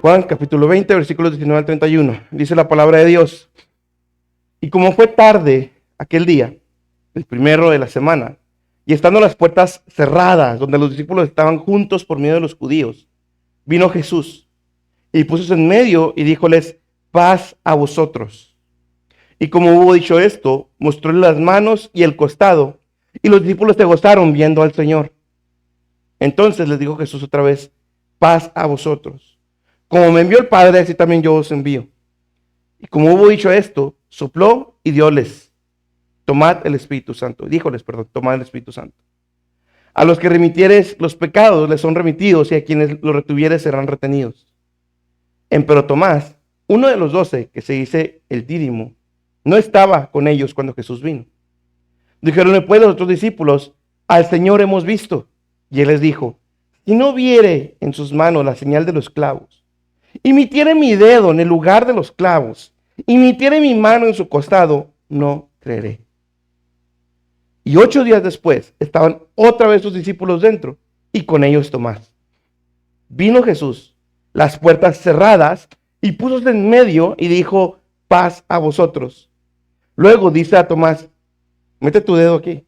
Juan capítulo 20, versículos 19 al 31. Dice la palabra de Dios. Y como fue tarde aquel día, el primero de la semana, y estando las puertas cerradas, donde los discípulos estaban juntos por miedo de los judíos, vino Jesús y púsose en medio y díjoles: paz a vosotros. Y como hubo dicho esto, mostróle las manos y el costado, y los discípulos se gozaron viendo al Señor. Entonces les dijo Jesús otra vez: paz a vosotros. Como me envió el Padre, así también yo os envío. Y como hubo dicho esto, sopló y dióles: tomad el Espíritu Santo. Díjoles, perdón, tomad el Espíritu Santo. A los que remitieres los pecados les son remitidos, y a quienes los retuvieres serán retenidos. Empero Tomás, uno de los 12, que se dice el Dídimo, no estaba con ellos cuando Jesús vino. Dijeronle pues los otros discípulos: al Señor hemos visto. Y él les dijo: si no viere en sus manos la señal de los clavos, y metiere mi dedo en el lugar de los clavos, y metiere mi mano en su costado, no creeré. Y 8 días después estaban otra vez sus discípulos dentro, y con ellos Tomás. Vino Jesús, las puertas cerradas, y púsose en medio y dijo: paz a vosotros. Luego dice a Tomás: mete tu dedo aquí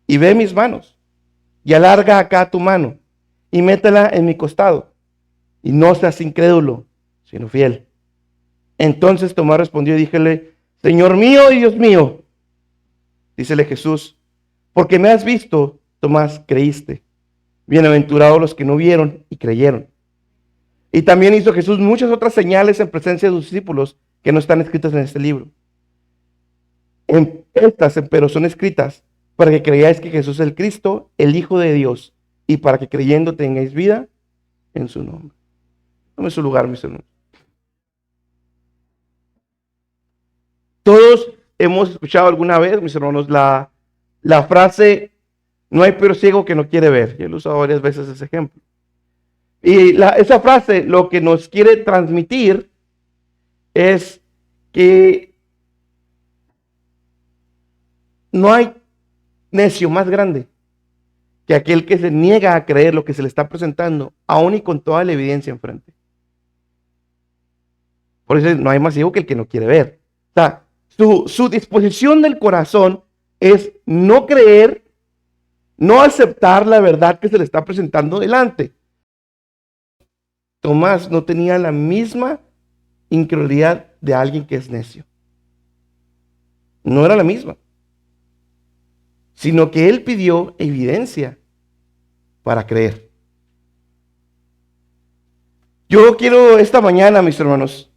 y ve mis manos, y alarga acá tu mano y métela en mi costado, y no seas incrédulo, sino fiel. Entonces Tomás respondió y díjele: Señor mío y Dios mío. Dícele Jesús: porque me has visto, Tomás, creíste. Bienaventurados los que no vieron y creyeron. Y también hizo Jesús muchas otras señales en presencia de sus discípulos que no están escritas en este libro. Estas, pero son escritas para que creáis que Jesús es el Cristo, el Hijo de Dios, y para que creyendo tengáis vida en su nombre. Tome su lugar, mis hermanos. Todos hemos escuchado alguna vez, mis hermanos, la frase: no hay peor ciego que no quiere ver. Yo lo he usado varias veces ese ejemplo. Y esa frase lo que nos quiere transmitir es que no hay necio más grande que aquel que se niega a creer lo que se le está presentando, aún y con toda la evidencia enfrente. Por eso no hay más ciego que el que no quiere ver. O sea, su disposición del corazón es no creer, no aceptar la verdad que se le está presentando delante. Tomás no tenía la misma incredulidad de alguien que es necio. No era la misma. Sino que él pidió evidencia para creer. Yo quiero esta mañana, mis hermanos,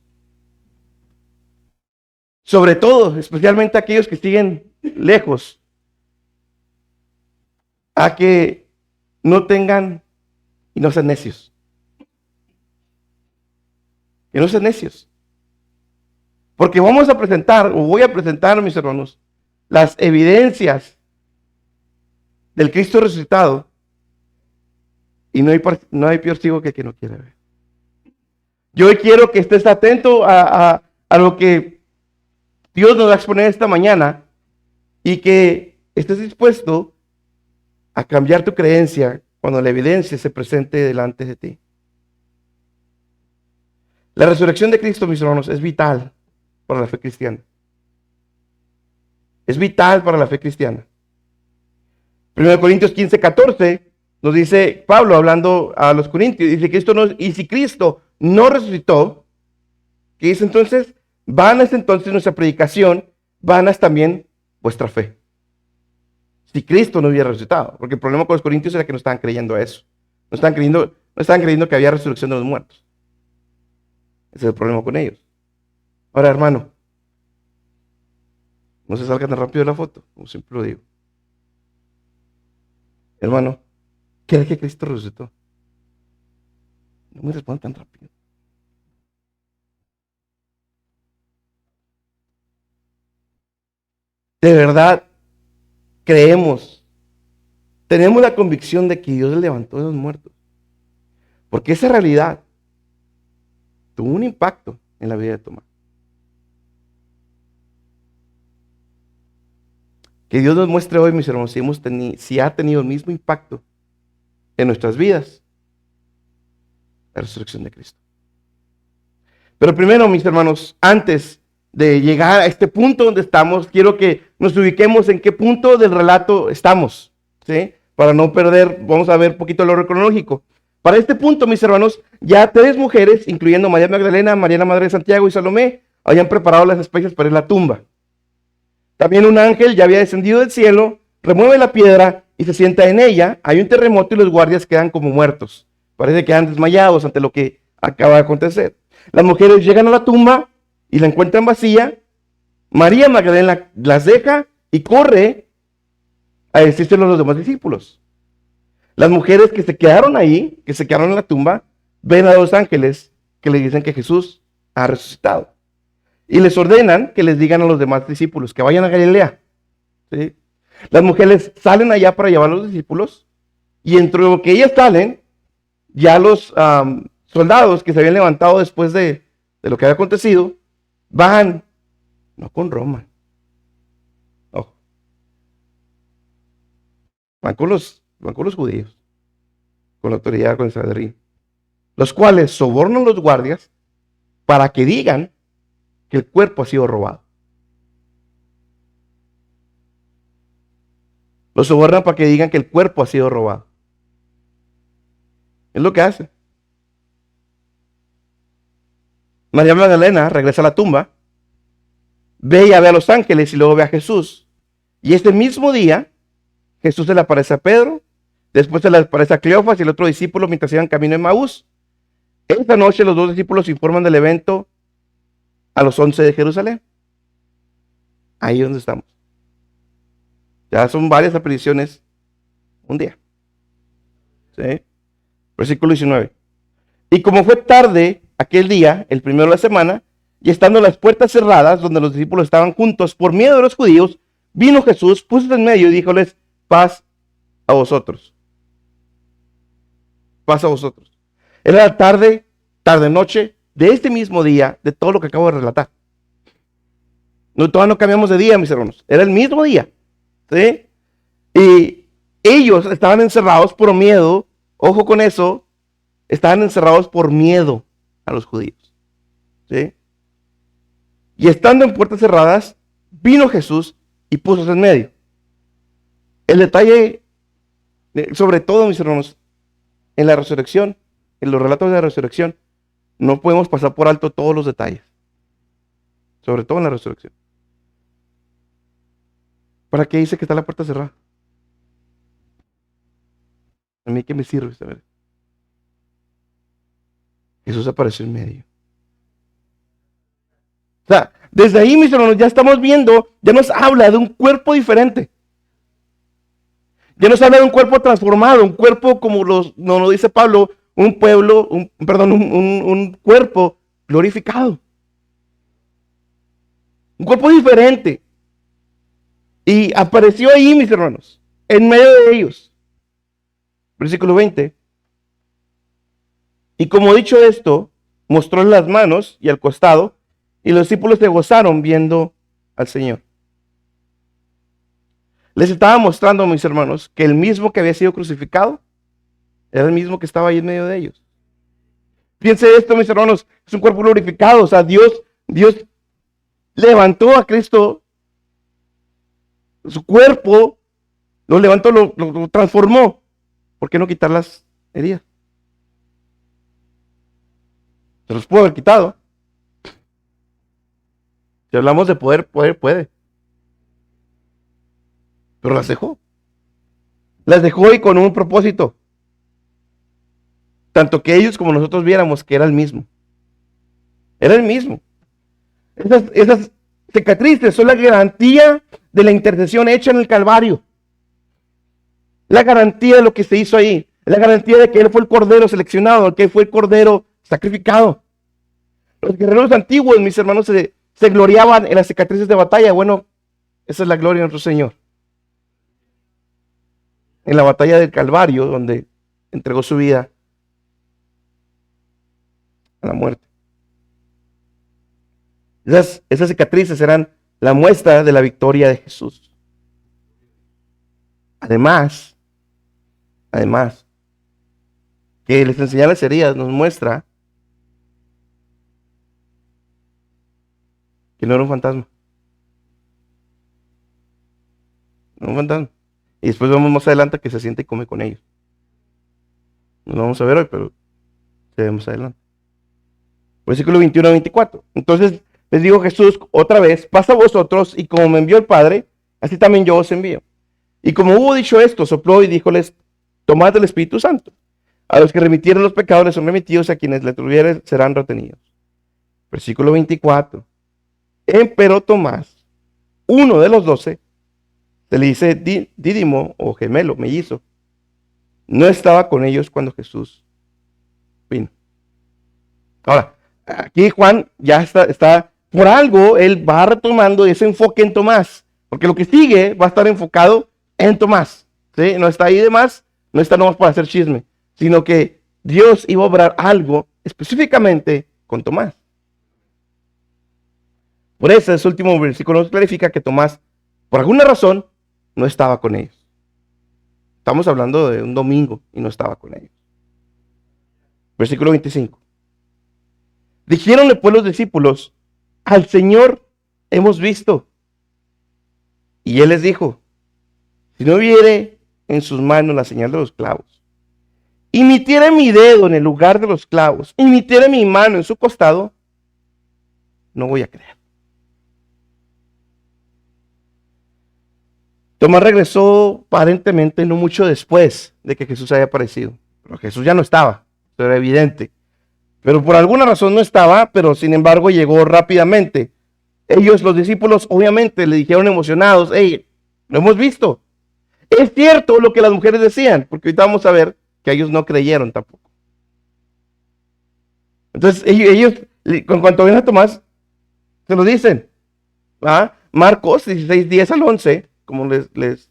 sobre todo, especialmente aquellos que siguen lejos, a que no tengan y no sean necios. Que no sean necios. Porque vamos a presentar, o voy a presentar, mis hermanos, las evidencias del Cristo resucitado, y no hay peor ciego que el que no quiere ver. Yo quiero que estés atento a lo que Dios nos va a exponer esta mañana, y que estés dispuesto a cambiar tu creencia cuando la evidencia se presente delante de ti. La resurrección de Cristo, mis hermanos, es vital para la fe cristiana. Es vital para la fe cristiana. 1 Corintios 15:14 nos dice Pablo, hablando a los corintios, dice: Cristo no, y si Cristo no resucitó, ¿qué dice entonces? Vana es entonces nuestra predicación, vana es también vuestra fe. Si Cristo no hubiera resucitado, porque el problema con los corintios era que no estaban creyendo a eso. No estaban creyendo que había resurrección de los muertos. Ese es el problema con ellos. Ahora, hermano, no se salga tan rápido de la foto, como siempre lo digo. Hermano, ¿cree que Cristo resucitó? No me respondan tan rápido. De verdad creemos, tenemos la convicción de que Dios le levantó de los muertos. Porque esa realidad tuvo un impacto en la vida de Tomás. Que Dios nos muestre hoy, mis hermanos, si ha tenido el mismo impacto en nuestras vidas. la resurrección de Cristo. Pero primero, mis hermanos, antes de llegar a este punto donde estamos, quiero que nos ubiquemos en qué punto del relato estamos, ¿sí? Para no perder, vamos a ver un poquito el orden cronológico. Para este punto, mis hermanos, ya 3 mujeres, incluyendo María Magdalena, María la Madre de Santiago y Salomé, habían preparado las especias para ir a la tumba. También un ángel ya había descendido del cielo, remueve la piedra y se sienta en ella. Hay un terremoto y los guardias quedan como muertos. Parece que quedan desmayados ante lo que acaba de acontecer. Las mujeres llegan a la tumba y la encuentran vacía. María Magdalena las deja y corre a decírselo a los demás discípulos. Las mujeres que se quedaron ahí, que se quedaron en la tumba, ven a 2 ángeles que le dicen que Jesús ha resucitado. Y les ordenan que les digan a los demás discípulos que vayan a Galilea. ¿Sí? Las mujeres salen allá para llevar a los discípulos y entre lo que ellas salen, ya los soldados que se habían levantado después de lo que había acontecido, van, no con Roma, ojo, van con los judíos, con la autoridad, con el Sanedrín, los cuales sobornan a los guardias para que digan que el cuerpo ha sido robado. Los sobornan para que digan que el cuerpo ha sido robado. Es lo que hace. María Magdalena regresa a la tumba, ve y ve a los ángeles y luego ve a Jesús. Y ese mismo día, Jesús se le aparece a Pedro, después se le aparece a Cleofas y el otro discípulo mientras iban camino en Maús. Esta noche los 2 discípulos informan del evento a los 11 de Jerusalén. Ahí es donde estamos. Ya son varias apariciones un día. ¿Sí? Versículo 19. Y como fue tarde aquel día, el primero de la semana, y estando las puertas cerradas, donde los discípulos estaban juntos, por miedo de los judíos, vino Jesús, puso en medio y díjoles, paz a vosotros. Paz a vosotros. Era la tarde, noche, de este mismo día, de todo lo que acabo de relatar. No, todavía no cambiamos de día, mis hermanos. Era el mismo día. ¿Sí? Y ellos estaban encerrados por miedo. Ojo con eso. Estaban encerrados por miedo a los judíos. ¿Sí? Y estando en puertas cerradas, vino Jesús y puso en medio. El detalle, sobre todo, mis hermanos, en la resurrección, en los relatos de la resurrección, no podemos pasar por alto todos los detalles. Sobre todo en la resurrección. ¿Para qué dice que está la puerta cerrada? A mí, ¿qué me sirve saber? Jesús apareció en medio. O sea, desde ahí, mis hermanos, ya estamos viendo, ya nos habla de un cuerpo diferente. Ya nos habla de un cuerpo transformado, un cuerpo como nos dice Pablo, un cuerpo glorificado. Un cuerpo diferente. Y apareció ahí, mis hermanos, en medio de ellos. Versículo 20. Y como dicho esto, mostró las manos y al costado, y los discípulos se gozaron viendo al Señor. Les estaba mostrando, mis hermanos, que el mismo que había sido crucificado era el mismo que estaba ahí en medio de ellos. Piense esto, mis hermanos, es un cuerpo glorificado. O sea, Dios levantó a Cristo, su cuerpo, lo levantó, lo transformó. ¿Por qué no quitar las heridas? Se los pudo haber quitado. Si hablamos de poder, puede. Pero las dejó. Las dejó y con un propósito. Tanto que ellos como nosotros viéramos que era el mismo. Era el mismo. Esas cicatrices son la garantía de la intercesión hecha en el Calvario. La garantía de lo que se hizo ahí. La garantía de que Él fue el cordero seleccionado, que fue el cordero sacrificado. Los guerreros antiguos, mis hermanos, se gloriaban en las cicatrices de batalla. Bueno, esa es la gloria de nuestro Señor. En la batalla del Calvario, donde entregó su vida a la muerte. Esas cicatrices eran la muestra de la victoria de Jesús. Además, que les enseña las heridas nos muestra que no era un fantasma. No era un fantasma. Y después vemos más adelante que se siente y come con ellos. No lo vamos a ver hoy, pero se ve más adelante. Versículo 21 a 24. Entonces les dijo Jesús otra vez: pasa a vosotros, y como me envió el Padre, así también yo os envío. Y como hubo dicho esto, sopló y díjoles: tomad el Espíritu Santo. A los que remitieren los pecados les son remitidos, a quienes le tuvieren serán retenidos. Versículo 24. Empero Tomás, uno de los 12, se le dice Dídimo o gemelo, mellizo, no estaba con ellos cuando Jesús vino. Ahora, aquí Juan ya está por algo, él va retomando ese enfoque en Tomás, porque lo que sigue va a estar enfocado en Tomás, ¿sí? No está ahí de más, no está nomás para hacer chisme, sino que Dios iba a obrar algo específicamente con Tomás. Por eso ese último versículo nos clarifica que Tomás, por alguna razón, no estaba con ellos. Estamos hablando de un domingo y no estaba con ellos. Versículo 25. Dijéronle pues los discípulos: al Señor hemos visto. Y él les dijo: si no viere en sus manos la señal de los clavos, y metiere mi dedo en el lugar de los clavos, y metiere mi mano en su costado, no voy a creer. Tomás regresó aparentemente no mucho después de que Jesús haya aparecido. Pero Jesús ya no estaba, eso era evidente. Pero por alguna razón no estaba, pero sin embargo llegó rápidamente. Ellos, los discípulos, obviamente le dijeron emocionados: hey, lo hemos visto. Es cierto lo que las mujeres decían, porque ahorita vamos a ver que ellos no creyeron tampoco. Entonces ellos con cuanto ven a Tomás, se lo dicen. ¿Ah? Marcos 16, 10 al 11, como les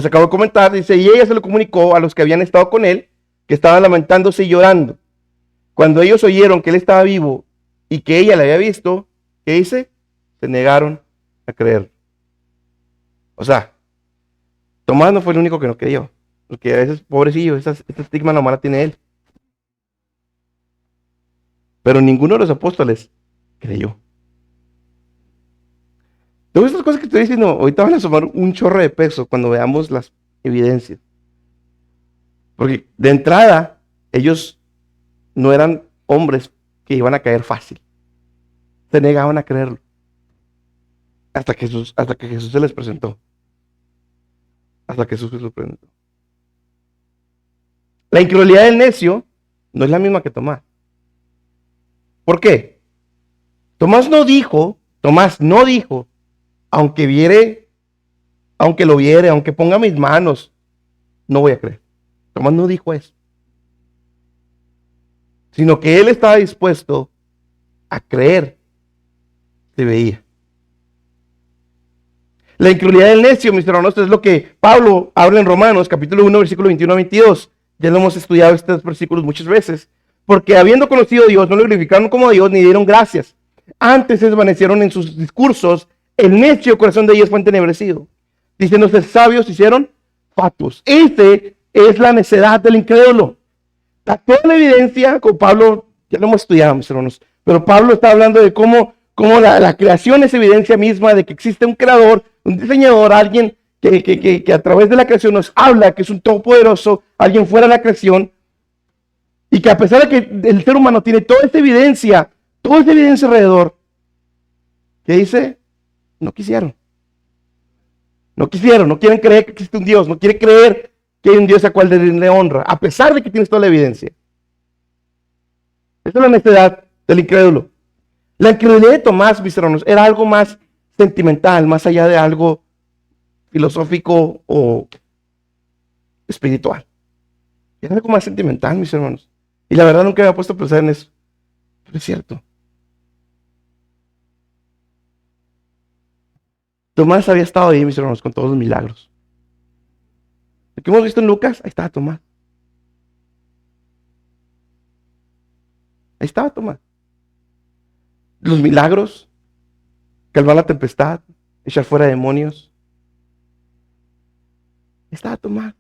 acabo de comentar, dice: y ella se lo comunicó a los que habían estado con él, que estaban lamentándose y llorando. Cuando ellos oyeron que él estaba vivo y que ella le había visto, ¿qué dice? Se negaron a creer. O sea, Tomás no fue el único que no creyó, porque a veces, pobrecillo, este estigma nomás la tiene él. Pero ninguno de los apóstoles creyó. Todas estas cosas que estoy diciendo ahorita van a sumar un chorro de peso cuando veamos las evidencias. Porque de entrada, ellos no eran hombres que iban a caer fácil. Se negaban a creerlo. Hasta que Jesús se les presentó. Hasta que Jesús se les presentó. La incredulidad del necio no es la misma que Tomás. ¿Por qué? Tomás no dijo, aunque lo viere, aunque ponga mis manos, no voy a creer. Tomás no dijo eso. Sino que él estaba dispuesto a creer si veía. La incredulidad del necio, mis hermanos, es lo que Pablo habla en Romanos, capítulo 1, versículo 21 a 22. Ya lo hemos estudiado estos versículos muchas veces. Porque habiendo conocido a Dios, no lo glorificaron como a Dios ni dieron gracias. Antes se desvanecieron en sus discursos, el necio corazón de ellos fue entenebrecido. Diciéndose sabios, hicieron fatuos. Esta es la necedad del incrédulo. Toda la evidencia, con Pablo, ya lo hemos estudiado, mis hermanos, pero Pablo está hablando de cómo la creación es evidencia misma de que existe un creador, un diseñador, alguien que a través de la creación nos habla, que es un todopoderoso, alguien fuera de la creación, y que a pesar de que el ser humano tiene toda esta evidencia alrededor, ¿qué dice? No quisieron, no quieren creer que existe un Dios, no quieren creer que hay un Dios a cual le honra, a pesar de que tienes toda la evidencia. Esa es la necedad del incrédulo. La incredulidad de Tomás, mis hermanos, era algo más sentimental, más allá de algo filosófico o espiritual. Era algo más sentimental, mis hermanos. Y la verdad nunca me había puesto a pensar en eso. Pero es cierto. Tomás había estado ahí, mis hermanos, con todos los milagros. Lo que hemos visto en Lucas, ahí estaba Tomás. Ahí estaba Tomás. Los milagros, calmar la tempestad, echar fuera demonios. Ahí estaba Tomás.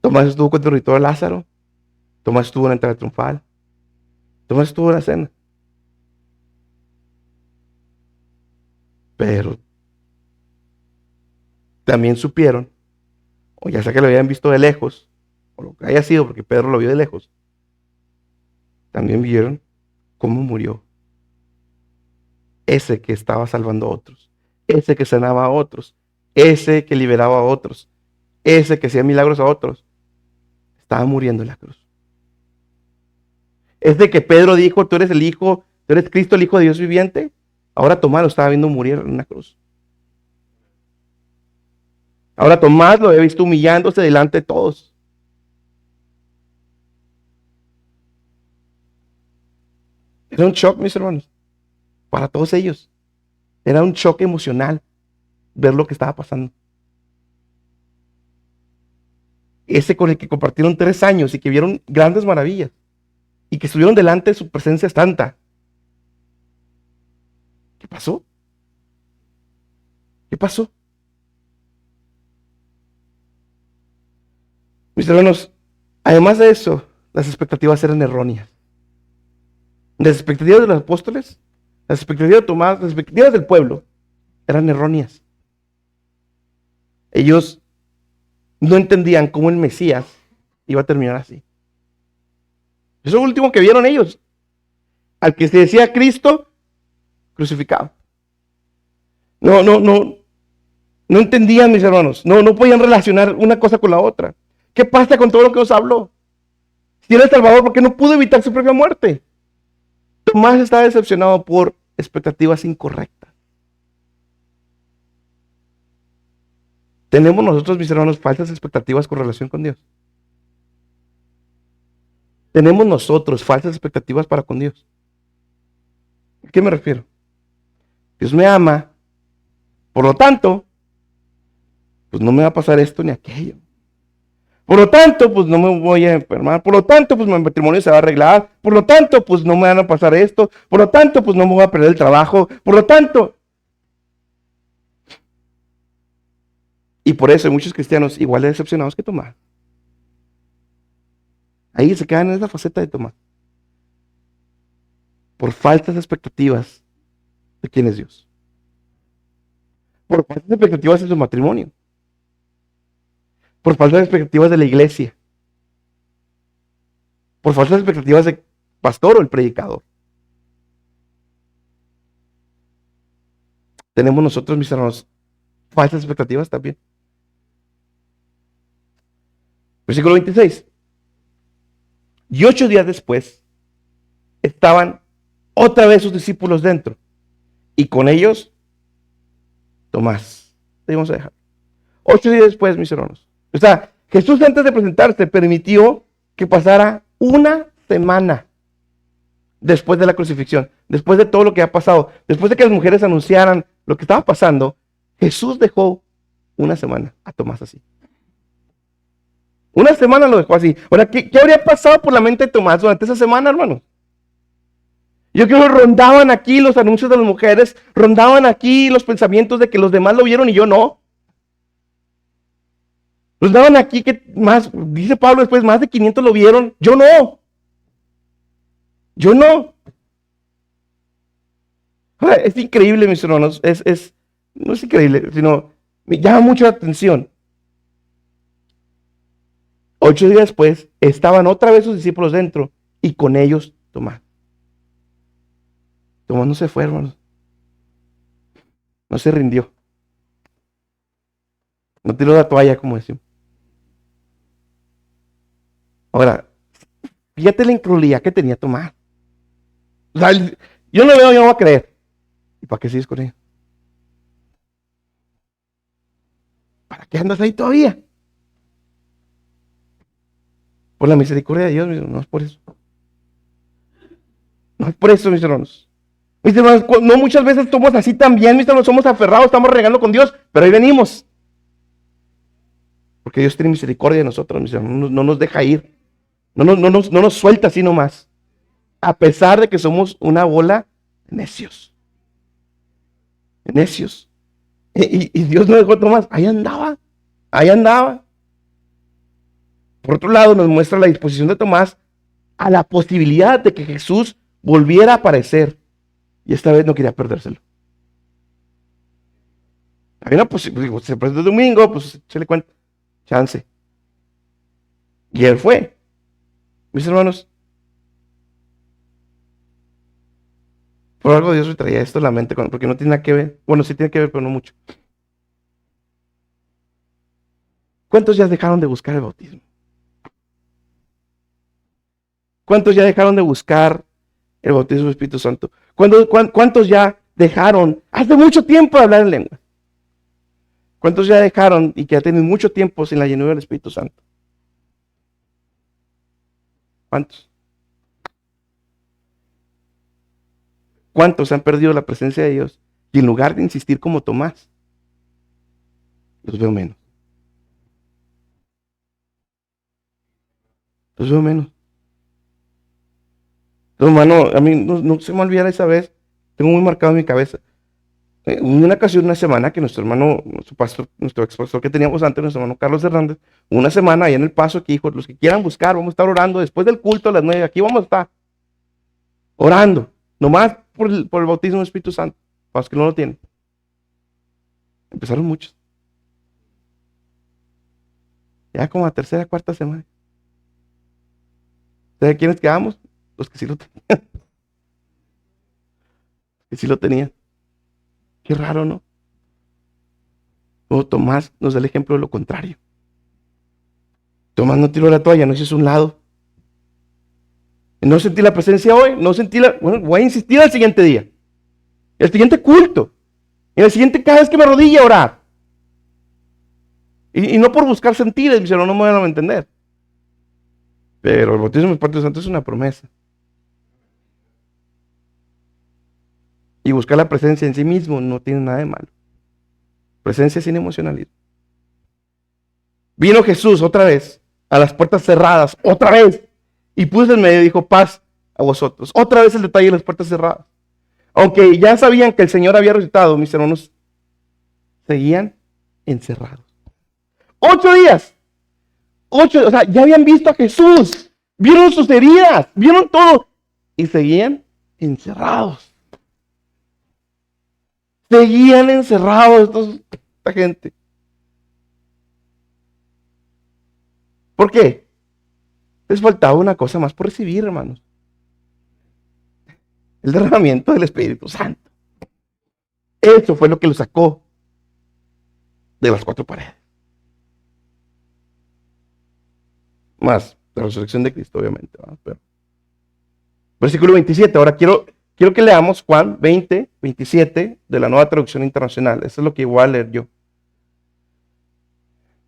Tomás estuvo cuando resucitó a Lázaro. Tomás estuvo en la entrada triunfal. Tomás estuvo en la cena. Pero también supieron, o ya sea que lo habían visto de lejos, o lo que haya sido, porque Pedro lo vio de lejos, también vieron cómo murió ese que estaba salvando a otros, ese que sanaba a otros, ese que liberaba a otros, ese que hacía milagros a otros. Estaba muriendo en la cruz. Es de que Pedro dijo, tú eres el Hijo, tú eres Cristo, el Hijo de Dios viviente. Ahora Tomás lo estaba viendo morir en una cruz. Ahora Tomás lo había visto humillándose delante de todos. Era un shock, mis hermanos, para todos ellos. Era un shock emocional ver lo que estaba pasando. Ese con el que compartieron 3 años y que vieron grandes maravillas y que estuvieron delante de su presencia santa. ¿Qué pasó? ¿Qué pasó? Mis hermanos, además de eso, las expectativas eran erróneas. Las expectativas de los apóstoles, las expectativas de Tomás, las expectativas del pueblo eran erróneas. Ellos no entendían cómo el Mesías iba a terminar así. Eso es lo último que vieron ellos. Al que se decía Cristo crucificado. No entendían, mis hermanos. No podían relacionar una cosa con la otra. ¿Qué pasa con todo lo que os habló? Si era el Salvador, ¿por qué no pudo evitar su propia muerte? Tomás estaba decepcionado por expectativas incorrectas. ¿Tenemos nosotros, mis hermanos, falsas expectativas con relación con Dios? ¿Tenemos nosotros falsas expectativas para con Dios? ¿A qué me refiero? Dios me ama, por lo tanto, pues no me va a pasar esto ni aquello. Por lo tanto, pues no me voy a enfermar. Por lo tanto, pues mi matrimonio se va a arreglar. Por lo tanto, pues no me van a pasar esto. Por lo tanto, pues no me voy a perder el trabajo. Por lo tanto. Y por eso hay muchos cristianos igual de decepcionados que Tomás. Ahí se quedan en esa faceta de Tomás. Por falsas expectativas de quién es Dios. Por falsas expectativas de su matrimonio. Por falsas expectativas de la iglesia. Por falsas expectativas del pastor o el predicador. Tenemos nosotros, mis hermanos, falsas expectativas también. Versículo 26. Y 8 días después, estaban otra vez sus discípulos dentro. Y con ellos, Tomás. Ahí vamos a dejar. 8 días después, mis hermanos. O sea, Jesús antes de presentarse permitió que pasara una semana después de la crucifixión, después de todo lo que ha pasado, después de que las mujeres anunciaran lo que estaba pasando, Jesús dejó una semana a Tomás así. Una semana lo dejó así. Ahora, ¿qué habría pasado por la mente de Tomás durante esa semana, hermanos? Yo creo que rondaban aquí los anuncios de las mujeres, rondaban aquí los pensamientos de que los demás lo vieron y yo no. Rondaban aquí que más, dice Pablo después, más de 500 lo vieron, yo no. Yo no. Ahora, es increíble, mis hermanos, no es increíble, sino me llama mucho la atención. 8 días después, estaban otra vez sus discípulos dentro y con ellos Tomás. Tomás no se fue, hermanos. No se rindió. No tiró la toalla, como decimos. Ahora, fíjate la incredulidad que tenía Tomás. O sea, yo no veo, yo no voy a creer. ¿Y para qué sigues con él? ¿Para qué andas ahí todavía? Por la misericordia de Dios, no es por eso. No es por eso, mis hermanos. Mis hermanos, no muchas veces somos así también, mis hermanos, somos aferrados, estamos regando con Dios, pero ahí venimos. Porque Dios tiene misericordia de nosotros, mis hermanos, no nos deja ir. No nos suelta así nomás. A pesar de que somos una bola de necios. Necios. Y Dios no dejó a Tomás. Ahí andaba. por otro lado, nos muestra la disposición de Tomás a la posibilidad de que Jesús volviera a aparecer. Y esta vez no quería perdérselo. Había una posibilidad, se presentó el domingo, pues se le cuenta, chance. Y él fue. Mis hermanos, por algo Dios me traía esto a la mente, porque no tiene nada que ver. Bueno, sí tiene que ver, pero no mucho. ¿Cuántos ya dejaron de buscar el bautismo? ¿Cuántos ya dejaron de buscar el bautismo del Espíritu Santo? ¿Cuántos ya dejaron hace mucho tiempo de hablar en lengua? ¿Cuántos ya dejaron y que ya tienen mucho tiempo sin la llenura del Espíritu Santo? ¿Cuántos? ¿Cuántos han perdido la presencia de Dios? Y en lugar de insistir como Tomás, los veo menos. Los veo menos. Entonces, hermano, a mí no se me olvida esa vez. Tengo muy marcado en mi cabeza. En una ocasión, una semana, que nuestro hermano, nuestro pastor, nuestro ex pastor que teníamos antes, nuestro hermano Carlos Hernández, una semana ahí en El Paso, que dijo, los que quieran buscar, vamos a estar orando después del culto a las 9, aquí vamos a estar orando, nomás por el bautismo del Espíritu Santo, para los que no lo tienen. Empezaron muchos. Ya como la tercera, cuarta semana. ¿Sabe quiénes quedamos? Los que sí lo tenían. Que sí lo tenían. Qué raro, ¿no? Luego Tomás nos da el ejemplo de lo contrario. Tomás no tiró la toalla, no se hizo un lado. No sentí la presencia hoy, no sentí la... Bueno, voy a insistir al siguiente día. El siguiente culto. En el siguiente, cada vez que me arrodille a orar. Y no por buscar sentidos, mis hermanos, no me van a entender. Pero el bautismo del Espíritu Santo es una promesa. Y buscar la presencia en sí mismo no tiene nada de malo. Presencia sin emocionalismo. Vino Jesús otra vez, a las puertas cerradas, otra vez. Y puso en medio y dijo, paz a vosotros. Otra vez el detalle de las puertas cerradas. Aunque ya sabían que el Señor había resucitado, mis hermanos, seguían encerrados. 8 días. 8, o sea, ya habían visto a Jesús. Vieron sus heridas, vieron todo. Y seguían encerrados. Seguían encerrados esta gente. ¿Por qué? Les faltaba una cosa más por recibir, hermanos. El derramamiento del Espíritu Santo. Eso fue lo que lo sacó de las 4 paredes. Más la resurrección de Cristo, obviamente. Pero... Versículo 27. Ahora quiero que leamos Juan 20, 27 de la Nueva Traducción Internacional. Eso es lo que voy a leer yo.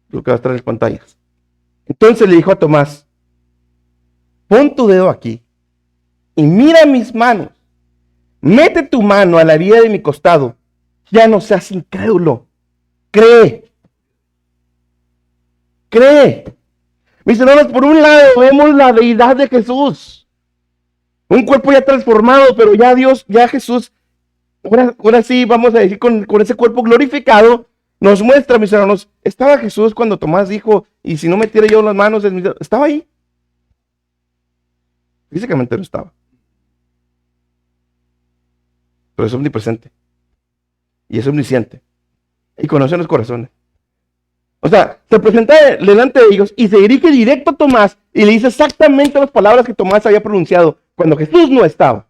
Lo que va a estar en las pantallas. Entonces le dijo a Tomás, pon tu dedo aquí y mira mis manos. Mete tu mano a la herida de mi costado. Ya no seas incrédulo. Cree. Cree. Mis hermanos, por un lado vemos la deidad de Jesús. Un cuerpo ya transformado, pero ya Dios, ya Jesús, ahora sí vamos a decir con ese cuerpo glorificado, nos muestra, mis hermanos, estaba Jesús cuando Tomás dijo, y si no metiera yo las manos, estaba ahí. Físicamente no estaba. Pero es omnipresente. Y es omnisciente. Y conoce los corazones. O sea, se presenta delante de ellos y se dirige directo a Tomás y le dice exactamente las palabras que Tomás había pronunciado cuando Jesús no estaba.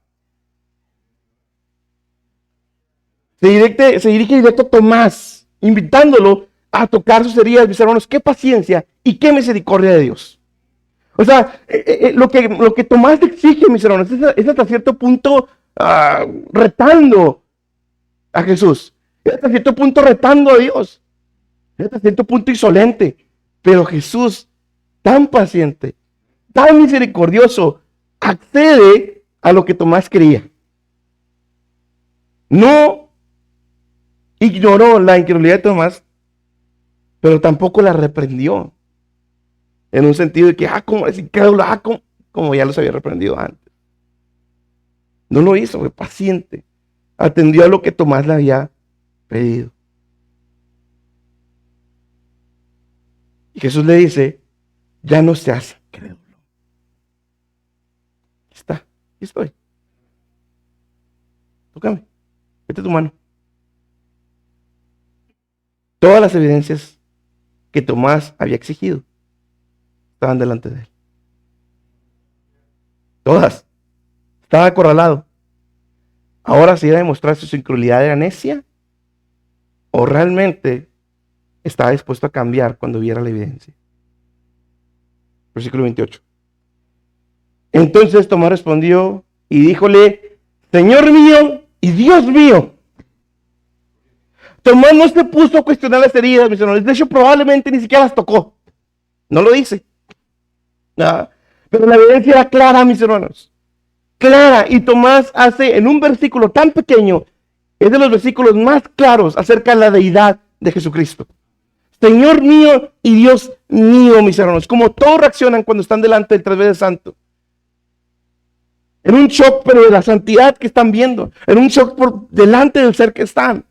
Se dirige directo a Tomás, invitándolo a tocar sus heridas, mis hermanos. Qué paciencia y qué misericordia de Dios. O sea, lo que Tomás exige, mis hermanos, es hasta cierto punto retando a Jesús. Es hasta cierto punto retando a Dios. Es hasta cierto punto insolente. Pero Jesús, tan paciente, tan misericordioso, accede a lo que Tomás quería. No ignoró la incredulidad de Tomás, pero tampoco la reprendió. En un sentido de que, como es incrédulo, como ya los había reprendido antes. No lo hizo, fue paciente. Atendió a lo que Tomás le había pedido. Y Jesús le dice, ya no seas incrédulo. Aquí está, aquí estoy. Tócame, mete tu mano. Todas las evidencias que Tomás había exigido estaban delante de él. Todas. Estaba acorralado. Ahora, si iba a demostrar si su incredulidad era necia o realmente estaba dispuesto a cambiar cuando viera la evidencia. Versículo 28. Entonces Tomás respondió y díjole: Señor mío y Dios mío. Tomás no se puso a cuestionar las heridas, mis hermanos. De hecho, probablemente ni siquiera las tocó. No lo dice. Nada. Pero la evidencia era clara, mis hermanos. Clara. Y Tomás hace en un versículo tan pequeño, es de los versículos más claros acerca de la deidad de Jesucristo. Señor mío y Dios mío, mis hermanos. Como todos reaccionan cuando están delante del tres veces santo. En un shock, pero de la santidad que están viendo. En un shock por delante del ser que están.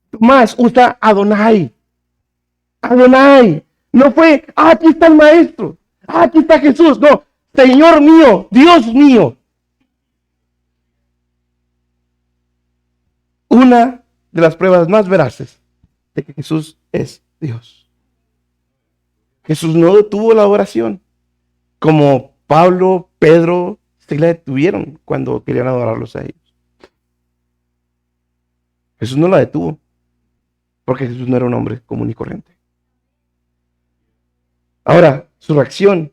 Tomás usa Adonai. Adonai. No fue, aquí está el maestro. Aquí está Jesús. No, Señor mío, Dios mío. Una de las pruebas más veraces de que Jesús es Dios. Jesús no detuvo la oración como Pablo, Pedro se la detuvieron cuando querían adorarlos a ellos. Jesús no la detuvo porque Jesús no era un hombre común y corriente. Ahora, su reacción,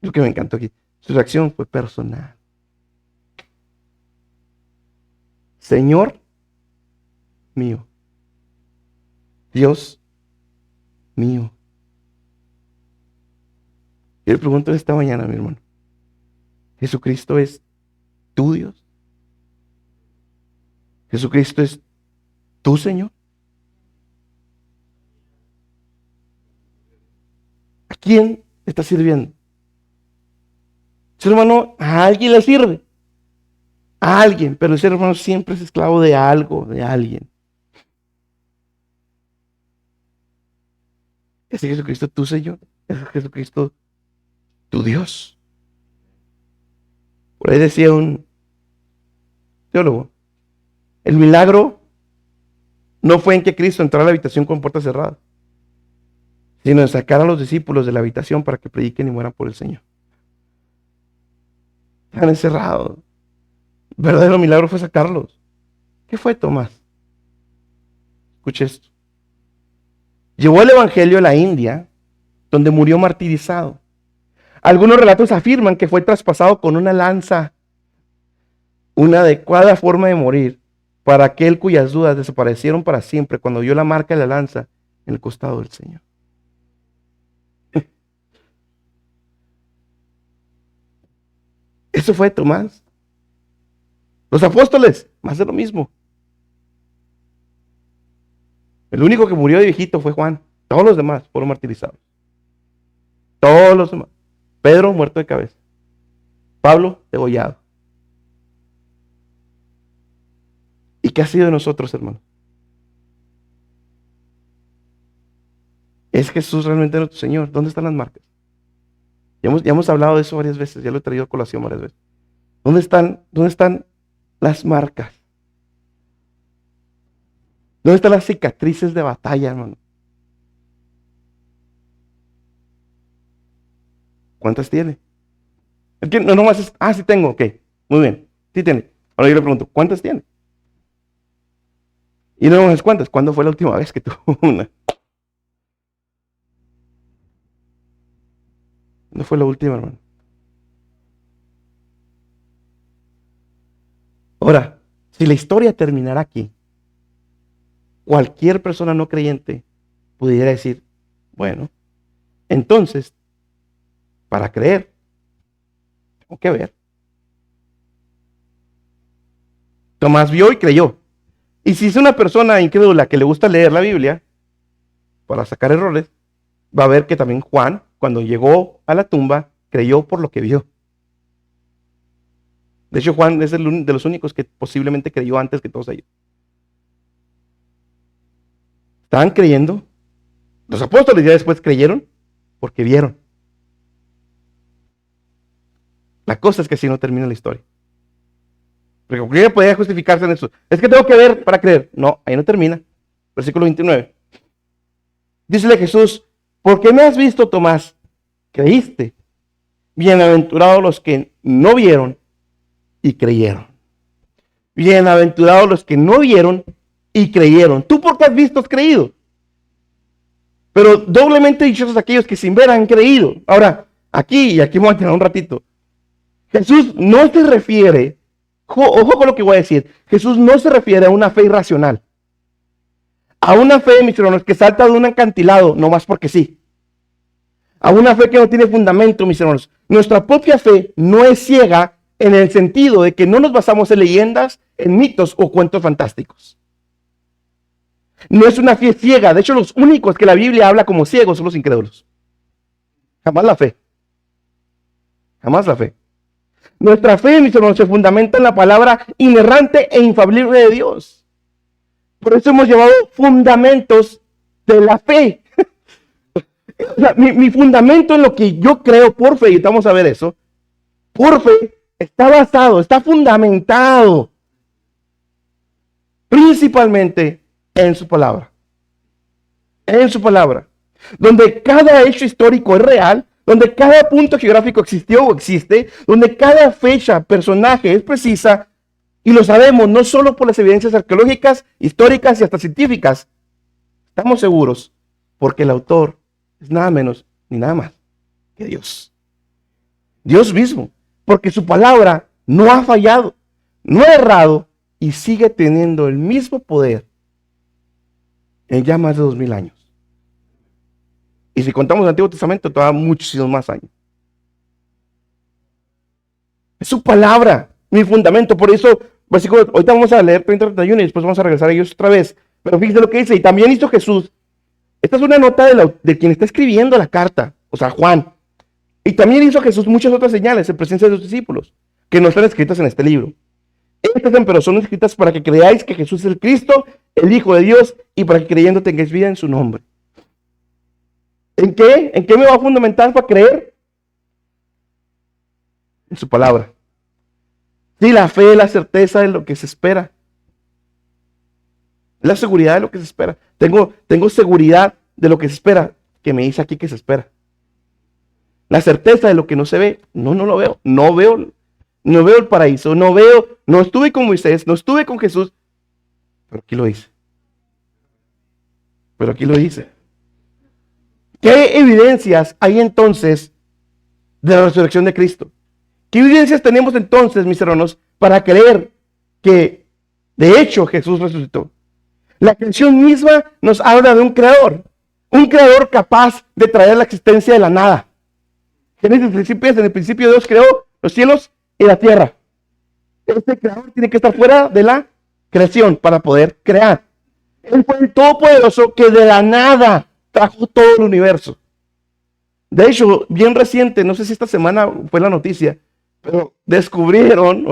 lo que me encantó aquí, su reacción fue personal. Señor mío, Dios mío. Yo le pregunto esta mañana, mi hermano, ¿Jesucristo es tu Dios? ¿Jesucristo es tu Señor? ¿A quién está sirviendo? Ser hermano, a alguien le sirve. A alguien, pero el ser hermano siempre es esclavo de algo, de alguien. ¿Es Jesucristo tu Señor? ¿Es Jesucristo tu Dios? Por ahí decía un teólogo, el milagro no fue en que Cristo entrara a la habitación con puertas cerradas, sino en sacar a los discípulos de la habitación para que prediquen y mueran por el Señor. Están encerrados. El verdadero milagro fue sacarlos. ¿Qué fue Tomás? Escuche esto. Llevó el evangelio a la India, donde murió martirizado. Algunos relatos afirman que fue traspasado con una lanza, una adecuada forma de morir para aquel cuyas dudas desaparecieron para siempre cuando vio la marca de la lanza en el costado del Señor. Eso fue Tomás. Los apóstoles, más de lo mismo. El único que murió de viejito fue Juan. Todos los demás fueron martirizados. Todos los demás. Pedro muerto de cabeza. Pablo degollado. ¿Y qué ha sido de nosotros, hermanos? ¿Es Jesús realmente nuestro Señor? ¿Dónde están las marcas? Ya hemos hablado de eso varias veces, ya lo he traído a colación varias veces. ¿Dónde están las marcas? ¿Dónde están las cicatrices de batalla, hermano? ¿Cuántas tiene? Es que no nomás es, sí tengo, ok, muy bien, sí tiene. Ahora yo le pregunto, ¿cuántas tiene? Y no nomás es cuántas, ¿cuándo fue la última vez que tuvo una? No fue la última, hermano. Ahora, si la historia terminara aquí, cualquier persona no creyente pudiera decir, bueno, entonces, para creer, tengo que ver. Tomás vio y creyó. Y si es una persona incrédula que le gusta leer la Biblia, para sacar errores, va a ver que también Juan, cuando llegó a la tumba, creyó por lo que vio. De hecho, Juan es de los únicos que posiblemente creyó antes que todos ellos. Estaban creyendo. Los apóstoles ya después creyeron porque vieron. La cosa es que así no termina la historia. Porque cualquiera podría justificarse en eso. Es que tengo que ver para creer. No, ahí no termina. Versículo 29. Dícele Jesús, ¿por qué me has visto, Tomás? Creíste. Bienaventurados los que no vieron y creyeron. Bienaventurados los que no vieron y creyeron. Tú porque has visto has creído. Pero doblemente dichosos aquellos que sin ver han creído. Ahora, aquí vamos a tener un ratito. Jesús no se refiere, ojo con lo que voy a decir, Jesús no se refiere a una fe irracional. A una fe, mis hermanos, que salta de un acantilado, no más porque sí. A una fe que no tiene fundamento, mis hermanos. Nuestra propia fe no es ciega en el sentido de que no nos basamos en leyendas, en mitos o cuentos fantásticos. No es una fe ciega. De hecho, los únicos que la Biblia habla como ciegos son los incrédulos. Jamás la fe. Jamás la fe. Nuestra fe, mis hermanos, se fundamenta en la palabra inerrante e infalible de Dios. Por eso hemos llevado fundamentos de la fe. O sea, mi fundamento en lo que yo creo por fe, y vamos a ver eso, por fe, está basado, está fundamentado principalmente en su palabra. En su palabra. Donde cada hecho histórico es real, donde cada punto geográfico existió o existe, donde cada fecha, personaje es precisa, y lo sabemos no solo por las evidencias arqueológicas, históricas y hasta científicas. Estamos seguros porque el autor es nada menos ni nada más que Dios. Dios mismo, porque su palabra no ha fallado, no ha errado y sigue teniendo el mismo poder en ya más de 2000 años. Y si contamos el Antiguo Testamento, todavía muchísimos más años. Es su palabra, mi fundamento. Por eso, ahorita vamos a leer 30-31 y después vamos a regresar a ellos otra vez. Pero fíjense lo que dice, y también hizo Jesús. Esta es una nota de quien está escribiendo la carta, o sea, Juan. Y también hizo Jesús muchas otras señales en presencia de sus discípulos, que no están escritas en este libro. Estas, pero son escritas para que creáis que Jesús es el Cristo, el Hijo de Dios, y para que creyendo tengáis vida en su nombre. ¿En qué? ¿En qué me va a fundamentar para creer? En su palabra. Sí, la fe es la certeza de lo que se espera. Es la seguridad de lo que se espera. Tengo seguridad de lo que se espera, que me dice aquí que se espera. La certeza de lo que no se ve, no lo veo. No veo el paraíso, no estuve con Moisés, no estuve con Jesús, pero aquí lo dice. Pero aquí lo dice. ¿Qué evidencias hay entonces de la resurrección de Cristo? ¿Qué evidencias tenemos entonces, mis hermanos, para creer que de hecho Jesús resucitó? La creación misma nos habla de un creador capaz de traer la existencia de la nada. En el principio Dios creó los cielos y la tierra. Este creador tiene que estar fuera de la creación para poder crear. Él fue el todopoderoso que de la nada trajo todo el universo. De hecho, bien reciente, no sé si esta semana fue la noticia, pero descubrieron,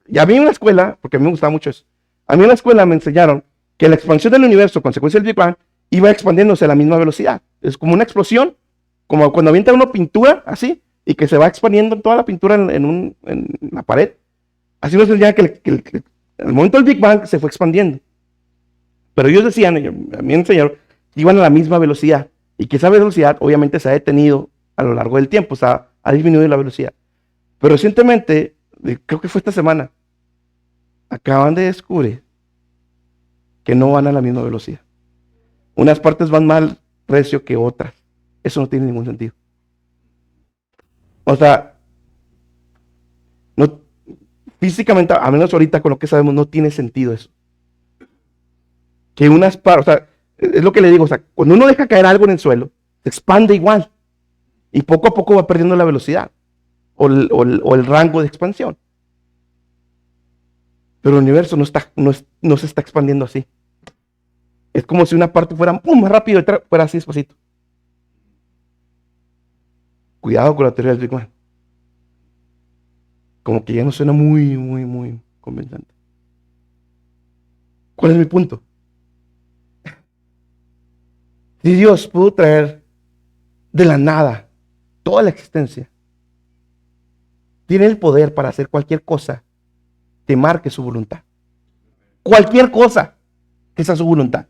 y a mí en la escuela, porque a mí me gustaba mucho eso, a mí en la escuela me enseñaron que la expansión del universo, consecuencia del Big Bang, iba expandiéndose a la misma velocidad. Es como una explosión, como cuando avienta una pintura, así, y que se va expandiendo toda la pintura en la pared. Así nos enseñaban que el momento del Big Bang se fue expandiendo. Pero ellos decían, a mí me enseñaron, que iban a la misma velocidad, y que esa velocidad obviamente se ha detenido a lo largo del tiempo, o sea, ha disminuido la velocidad. Pero recientemente, creo que fue esta semana, acaban de descubrir que no van a la misma velocidad. Unas partes van más recio que otras. Eso no tiene ningún sentido. O sea, no, físicamente, a menos ahorita con lo que sabemos, no tiene sentido eso. Que unas partes, o sea, es lo que le digo, o sea, cuando uno deja caer algo en el suelo, se expande igual. Y poco a poco va perdiendo la velocidad o el rango de expansión. Pero el universo no se está expandiendo así. Es como si una parte fuera más rápido y fuera así despacito. Cuidado con la teoría del Big Bang. Como que ya no suena muy convincente. ¿Cuál es mi punto? Si Dios pudo traer de la nada toda la existencia, tiene el poder para hacer cualquier cosa que marque su voluntad. Cualquier cosa que sea su voluntad.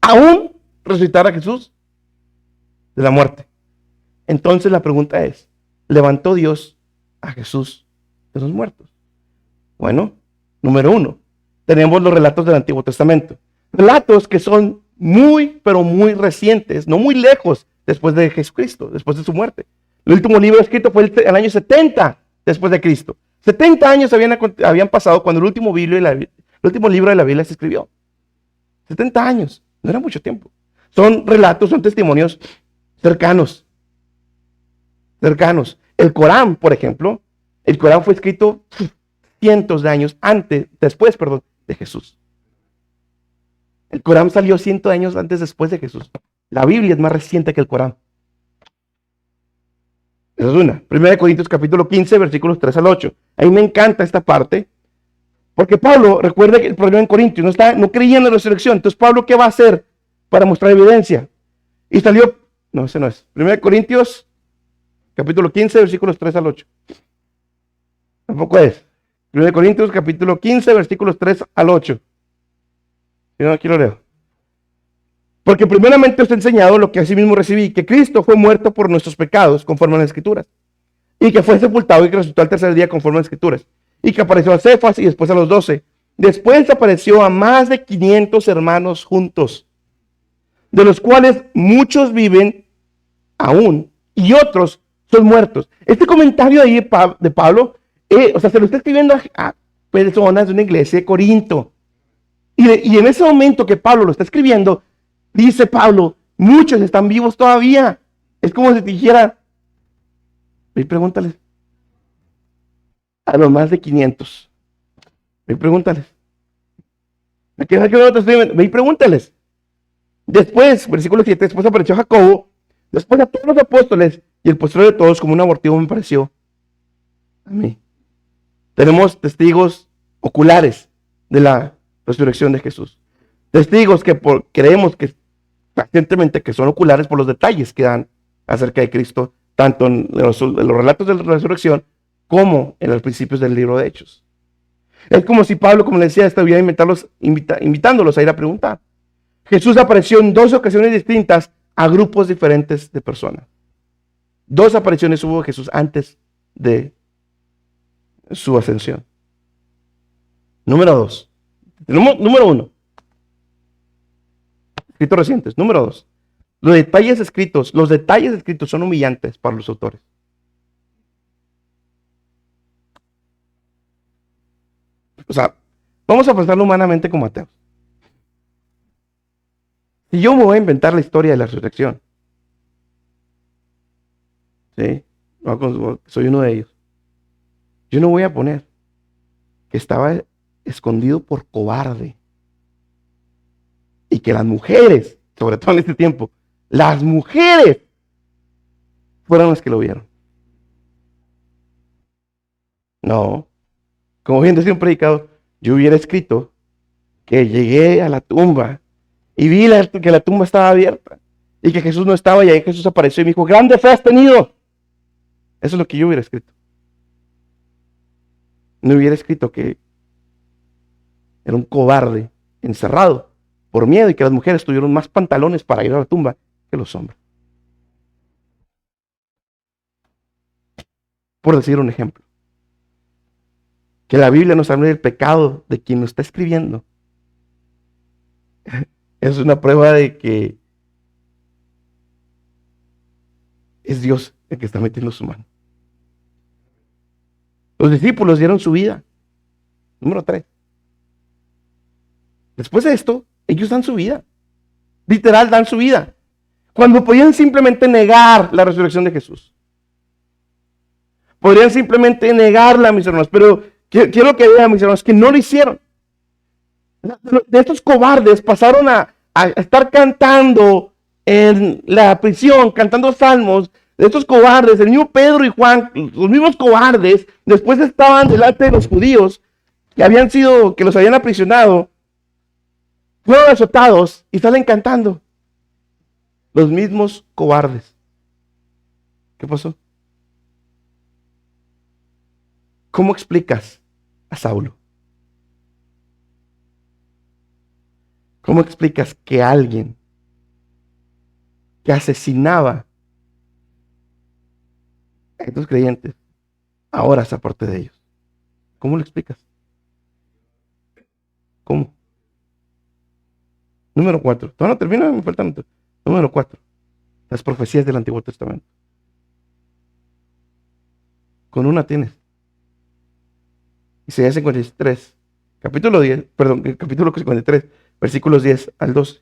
Aún resucitar a Jesús de la muerte. Entonces la pregunta es, ¿levantó Dios a Jesús de los muertos? Bueno, número 1, tenemos los relatos del Antiguo Testamento. Relatos que son muy, pero muy recientes, no muy lejos después de Jesucristo, después de su muerte. El último libro escrito fue el año 70 después de Cristo. 70 años habían pasado cuando el último libro de la Biblia se escribió. 70 años, no era mucho tiempo. Son relatos, son testimonios cercanos. El Corán, por ejemplo, el Corán fue escrito cientos de años después de Jesús. El Corán salió cientos de años después de Jesús. La Biblia es más reciente que el Corán. Esa es una. 1 Corintios capítulo 15, versículos 3 al 8. A mí me encanta esta parte, porque Pablo, recuerda que el problema en Corintios, no creía en la resurrección. Entonces, Pablo, ¿qué va a hacer para mostrar evidencia? Y salió, no, ese no es. 1 Corintios capítulo 15, versículos 3 al 8. Tampoco es. 1 Corintios capítulo 15, versículos 3 al 8. Si no, aquí lo leo. Porque primeramente os he enseñado lo que asimismo recibí, que Cristo fue muerto por nuestros pecados, conforme a las Escrituras, y que fue sepultado y que resucitó al tercer día, conforme a las Escrituras, y que apareció a Cefas y después a los 12. Después apareció a más de 500 hermanos juntos, de los cuales muchos viven aún y otros son muertos. Este comentario ahí de Pablo, se lo está escribiendo a personas de una iglesia de Corinto. Y en ese momento que Pablo lo está escribiendo, dice Pablo, muchos están vivos todavía. Es como si te dijera, ve y pregúntales a los más de 500. Ve y pregúntales. Ve y pregúntales. Después, versículo 7, después apareció Jacobo, después a todos los apóstoles, y el posterior de todos, como un abortivo me pareció a mí. Tenemos testigos oculares de la resurrección de Jesús. Testigos que creemos que pacientemente que son oculares por los detalles que dan acerca de Cristo, tanto en los relatos de la resurrección como en los principios del libro de Hechos. Es como si Pablo, como le decía, estuviera invitándolos a ir a preguntar. Jesús apareció en 2 ocasiones distintas a grupos diferentes de personas. 2 apariciones hubo Jesús antes de su ascensión. Número 2. Número 1. Escritos recientes. Número 2. Los detalles escritos son humillantes para los autores. O sea, vamos a pensarlo humanamente como ateos. Si yo me voy a inventar la historia de la resurrección, ¿sí? Soy uno de ellos. Yo no voy a poner que estaba escondido por cobarde. Y que las mujeres, sobre todo en este tiempo, las mujeres fueron las que lo vieron. No. Como bien decía un predicador, yo hubiera escrito que llegué a la tumba y vi que la tumba estaba abierta y que Jesús no estaba y ahí Jesús apareció y me dijo, grande fe has tenido. Eso es lo que yo hubiera escrito. No hubiera escrito que era un cobarde encerrado por miedo y que las mujeres tuvieron más pantalones para ir a la tumba que los hombres. Por decir un ejemplo. Que la Biblia nos habla del pecado de quien lo está escribiendo. Es una prueba de que es Dios el que está metiendo su mano. Los discípulos dieron su vida. Número 3. Después de esto, ellos dan su vida. Literal, dan su vida. Cuando podían simplemente negar la resurrección de Jesús. Podrían simplemente negarla, mis hermanos. Pero quiero que vean, mis hermanos, que no lo hicieron. De estos cobardes pasaron a estar cantando en la prisión, cantando salmos. De estos cobardes, el mismo Pedro y Juan, los mismos cobardes, después estaban delante de los judíos que los habían aprisionado, fueron azotados y salen cantando. Los mismos cobardes. ¿Qué pasó? ¿Cómo explicas a Saulo? ¿Cómo explicas que alguien que asesinaba a estos creyentes ahora se aparte de ellos? ¿Cómo lo explicas? ¿Cómo? Número 4. Todavía no termino, me faltan otros. Número 4. Las profecías del Antiguo Testamento. Con una tienes. Isaías 53, capítulo 53, versículos 10 al 12.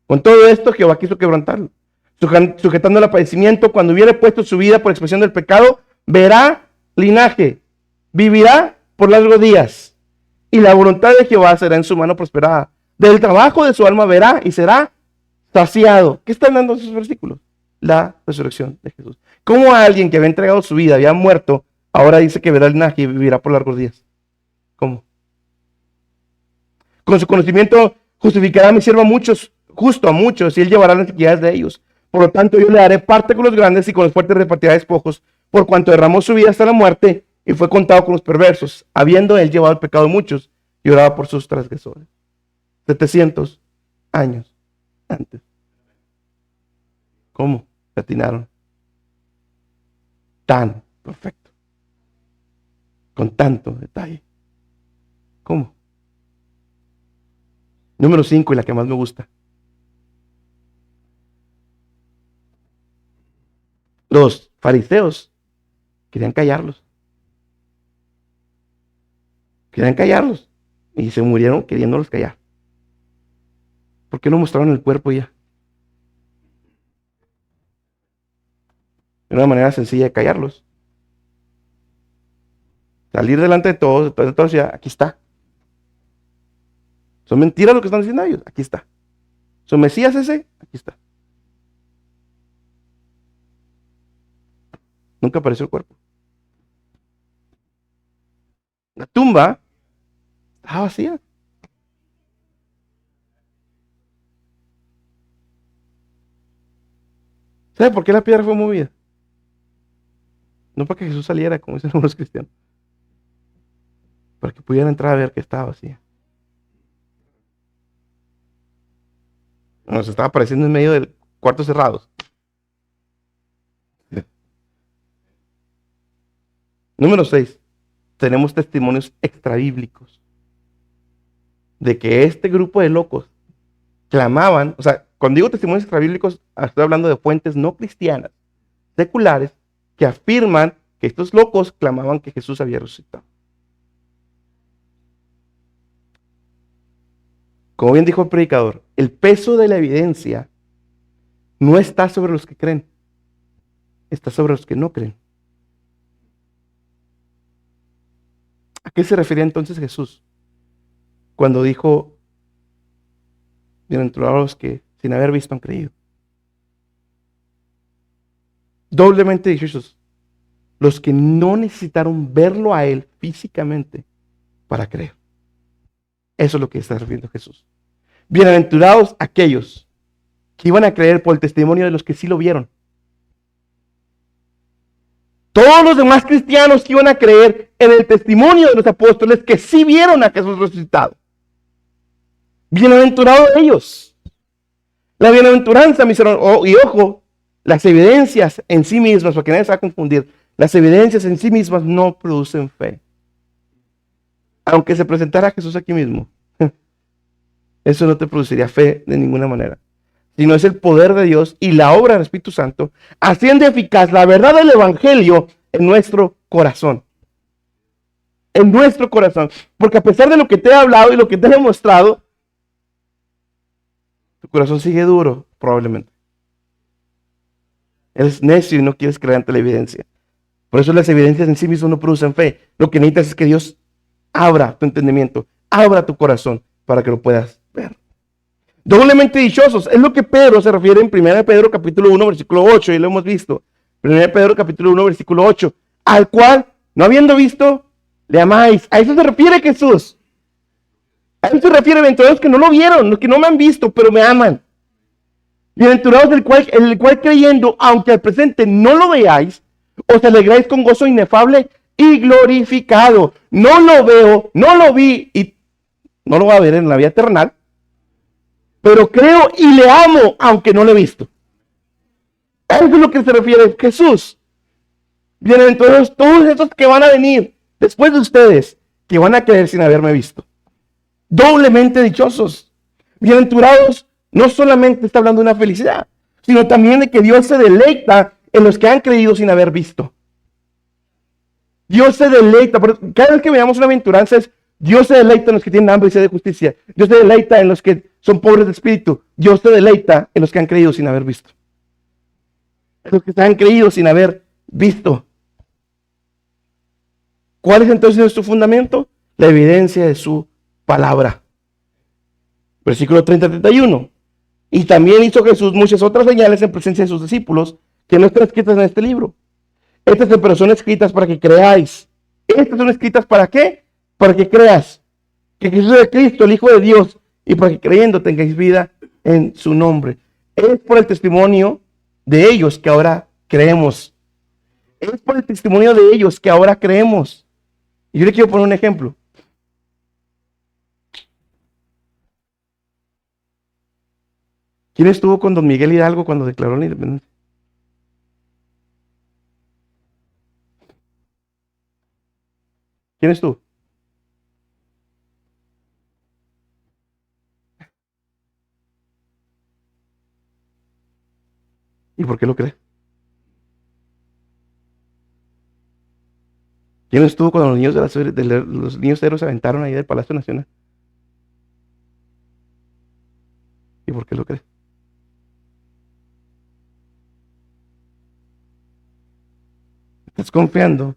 Con todo esto Jehová quiso quebrantarlo, sujetando el padecimiento. Cuando hubiere puesto su vida por expresión del pecado, verá linaje, vivirá por largos días, y la voluntad de Jehová será en su mano prosperada. Del trabajo de su alma verá y será saciado. ¿Qué están dando esos versículos? La resurrección de Jesús. ¿Cómo alguien que había entregado su vida, había muerto, ahora dice que verá linaje y vivirá por largos días? ¿Cómo? Con su conocimiento justificará a mi siervo justo a muchos, y él llevará las iniquidades de ellos. Por lo tanto, yo le daré parte con los grandes, y con los fuertes repartirá despojos, por cuanto derramó su vida hasta la muerte y fue contado con los perversos, habiendo él llevado el pecado de muchos y oraba por sus transgresores. 700 años antes. ¿Cómo le atinaron? Tan perfecto, con tanto detalle. ¿Cómo? Número 5, y la que más me gusta. Los fariseos querían callarlos. Y se murieron queriéndolos callar. ¿Por qué no mostraron el cuerpo ya? Era una manera sencilla de callarlos. Salir delante de todos, ya, aquí está. Son mentiras lo que están diciendo ellos, aquí está. ¿Son Mesías ese? Aquí está. Nunca apareció el cuerpo. La tumba estaba vacía. ¿Sabe por qué la piedra fue movida? No para que Jesús saliera, como dicen algunos cristianos, para que pudieran entrar a ver que estaba vacía. Nos estaba apareciendo en medio de cuartos cerrados. Número 6. Tenemos testimonios extrabíblicos de que este grupo de locos clamaban, o sea, cuando digo testimonios extrabíblicos, estoy hablando de fuentes no cristianas, seculares, que afirman que estos locos clamaban que Jesús había resucitado. Como bien dijo el predicador, el peso de la evidencia no está sobre los que creen, está sobre los que no creen. ¿A qué se refería entonces Jesús cuando dijo, bienaventurados los que sin haber visto han creído? Doblemente dichosos los que no necesitaron verlo a él físicamente para creer. Eso es lo que está refiriendo Jesús. Bienaventurados aquellos que iban a creer por el testimonio de los que sí lo vieron. Todos los demás cristianos que iban a creer en el testimonio de los apóstoles que sí vieron a Jesús resucitado. Bienaventurados ellos. La bienaventuranza, mis hermanos, y ojo, las evidencias en sí mismas, porque nadie se va a confundir, las evidencias en sí mismas no producen fe. Aunque se presentara Jesús aquí mismo, eso no te produciría fe de ninguna manera. Sino es el poder de Dios y la obra del Espíritu Santo haciendo eficaz la verdad del Evangelio en nuestro corazón. En nuestro corazón. Porque a pesar de lo que te he hablado y lo que te he demostrado, tu corazón sigue duro, probablemente. Eres necio y no quieres creer ante la evidencia. Por eso las evidencias en sí mismas no producen fe. Lo que necesitas es que Dios abra tu entendimiento, abra tu corazón para que lo puedas ver. Doblemente dichosos, es lo que Pedro se refiere en 1 Pedro capítulo 1 versículo 8, y lo hemos visto. 1 Pedro capítulo 1 versículo 8, al cual, no habiendo visto, le amáis. A eso se refiere Jesús. A eso se refiere, bienaventurados que no lo vieron, los que no me han visto, pero me aman. Bienaventurados el cual creyendo, aunque al presente no lo veáis, os alegráis con gozo inefable y glorificado. No lo veo, no lo vi y no lo voy a ver en la vida terrenal, pero creo y le amo aunque no lo he visto. Eso es lo que se refiere Jesús. Bienaventurados todos estos que van a venir después de ustedes, que van a creer sin haberme visto. Doblemente dichosos. Bienaventurados, no solamente está hablando de una felicidad, sino también de que Dios se deleita en los que han creído sin haber visto. Dios se deleita, cada vez que veamos una bienaventuranza es Dios se deleita en los que tienen hambre y sed de justicia. Dios se deleita en los que son pobres de espíritu. Dios se deleita en los que han creído sin haber visto. En los que se han creído sin haber visto. ¿Cuál es entonces nuestro fundamento? La evidencia de su palabra. Versículo 30-31. Y también hizo Jesús muchas otras señales en presencia de sus discípulos que no están escritas en este libro. Estas pero son escritas para que creáis. Estas son escritas ¿para qué? Para que creas que Jesús es Cristo, el Hijo de Dios, y para que creyendo tengáis vida en su nombre. Es por el testimonio de ellos que ahora creemos. Es por el testimonio de ellos que ahora creemos. Y yo le quiero poner un ejemplo. ¿Quién estuvo con don Miguel Hidalgo cuando declaró la independencia? ¿Quién estuvo? ¿Y por qué lo cree? ¿Quién estuvo cuando los niños héroes se aventaron ahí del Palacio Nacional? ¿Y por qué lo cree? Estás confiando